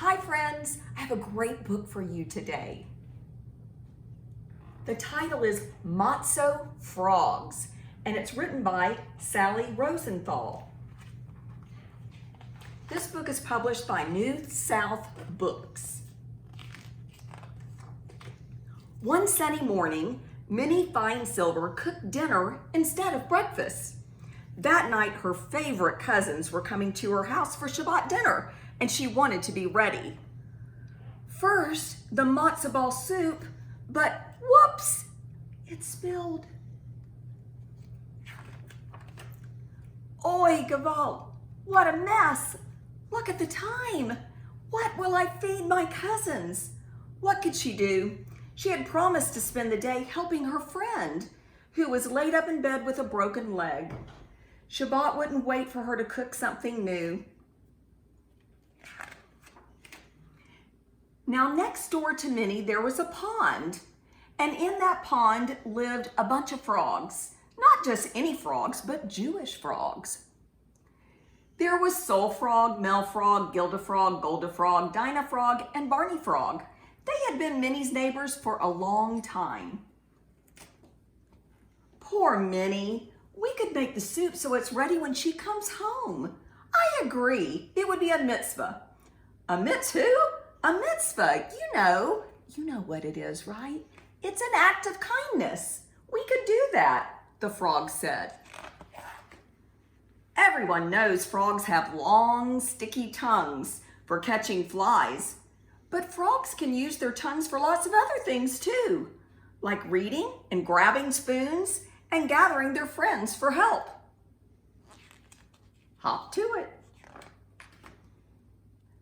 Hi friends, I have a great book for you today. The title is Matzo Frogs, and it's written by Sally Rosenthal. This book is published by New South Books. One sunny morning, Minnie Finesilver cooked dinner instead of breakfast. That night, her favorite cousins were coming to her house for Shabbat dinner, and she wanted to be ready. First, the matzo ball soup, but whoops, it spilled. Oi, Gewalt, what a mess. Look at the time. What will I feed my cousins? What could she do? She had promised to spend the day helping her friend, who was laid up in bed with a broken leg. Shabbat wouldn't wait for her to cook something new. Now, next door to Minnie, there was a pond, and in that pond lived a bunch of frogs. Not just any frogs, but Jewish frogs. There was Soul Frog, Mel Frog, Gilda Frog, Golda Frog, Dinah Frog, and Barney Frog. They had been Minnie's neighbors for a long time. Poor Minnie. We could make the soup so it's ready when she comes home. I agree. It would be a mitzvah. A mitzvah? A mitzvah. You know what it is, right? It's an act of kindness. We could do that, the frog said. Everyone knows frogs have long, sticky tongues for catching flies, but frogs can use their tongues for lots of other things too, like reading and grabbing spoons and gathering their friends for help. Hop to it.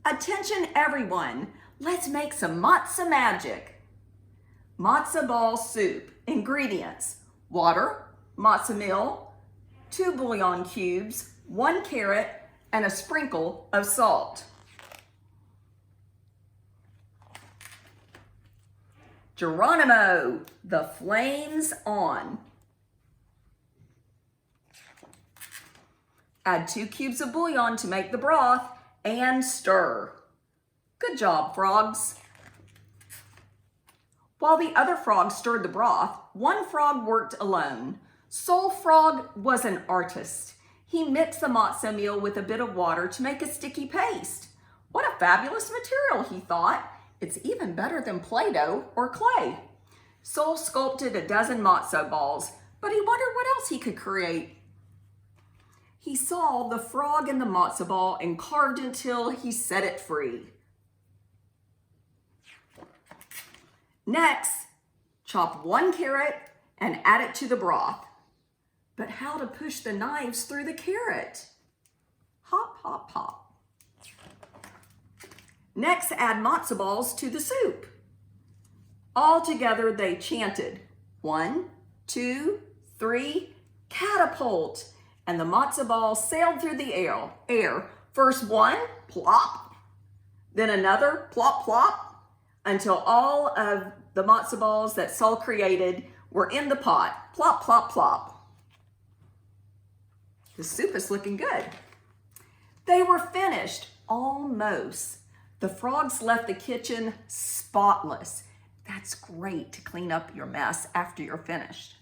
Attention everyone, let's make some matzah magic. Matzo ball soup. Ingredients: water, matzah meal, 2 bouillon cubes, 1 carrot, and a sprinkle of salt. Geronimo, the flames on. Add 2 cubes of bouillon to make the broth and stir. Good job, frogs. While the other frogs stirred the broth, one frog worked alone. Soul Frog was an artist. He mixed the matzo meal with a bit of water to make a sticky paste. What a fabulous material, he thought. It's even better than Play-Doh or clay. Soul sculpted a dozen matzo balls, but he wondered what else he could create. He saw the frog in the matzo ball and carved until he set it free. Next, chop 1 carrot and add it to the broth. But how to push the knives through the carrot? Hop, hop, hop. Next, add matzo balls to the soup. All together, they chanted, 1, 2, 3, catapult. And the matzo ball sailed through the air. First one, plop, then another, plop, plop, until all of the matzo balls that Saul created were in the pot. Plop, plop, plop. The soup is looking good. They were finished, almost. The frogs left the kitchen spotless. That's great to clean up your mess after you're finished.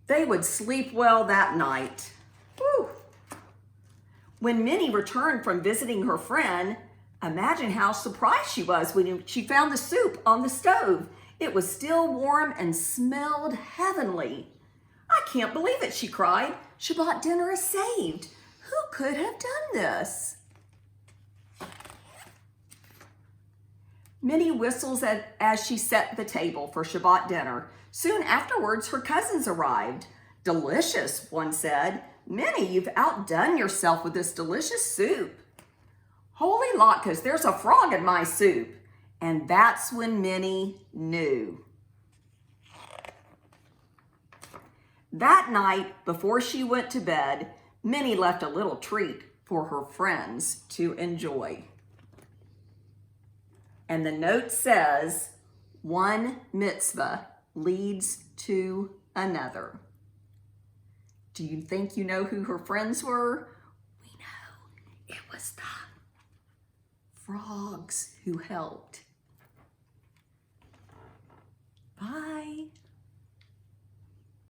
They would sleep well that night. Whew. When Minnie returned from visiting her friend, imagine how surprised she was when she found the soup on the stove. It was still warm and smelled heavenly. I can't believe it, she cried. Shabbat dinner is saved. Who could have done this? Minnie whistles as she set the table for Shabbat dinner. Soon afterwards, her cousins arrived. Delicious, one said. Minnie, you've outdone yourself with this delicious soup. Holy latkes, there's a frog in my soup. And that's when Minnie knew. That night, before she went to bed, Minnie left a little treat for her friends to enjoy. And the note says, one mitzvah leads to another. Do you think you know who her friends were? We know it was the frogs who helped.